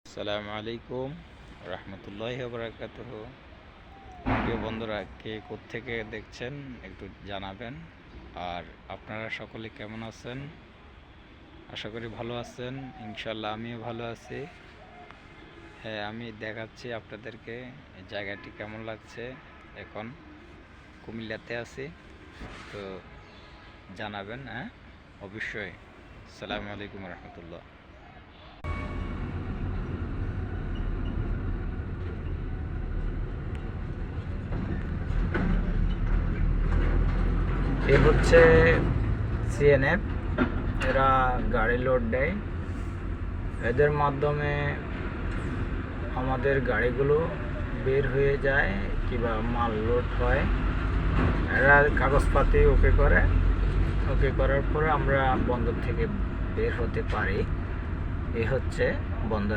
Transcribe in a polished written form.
আসসালামু আলাইকুম রহমতুল্লাহি ওয়া বারাকাতুহু। প্রিয় বন্ধুরা, কে কোত্থেকে দেখছেন একটু জানাবেন। আর আপনারা সকলে কেমন আছেন? আশা করি ভালো আছেন। ইনশাল্লাহ আমিও ভালো আছি। হ্যাঁ, আমি দেখাচ্ছি আপনাদেরকে এই জায়গাটি কেমন লাগছে। এখন কুমিল্লাতে আছি, তো জানাবেন। হ্যাঁ, অবশ্যই। আসসালামু আলাইকুম রহমতুল্লাহ। এ হচ্ছে সিএনএফ, এরা গাড়ি লোড দেয়। এদের মাধ্যমে আমাদের গাড়িগুলো বের হয়ে যায় কিংবা মাল লোড হয়। এরা কাগজপাতি ওকে করার পরে আমরা বন্দর থেকে বের হতে পারি। এ হচ্ছে বন্দর।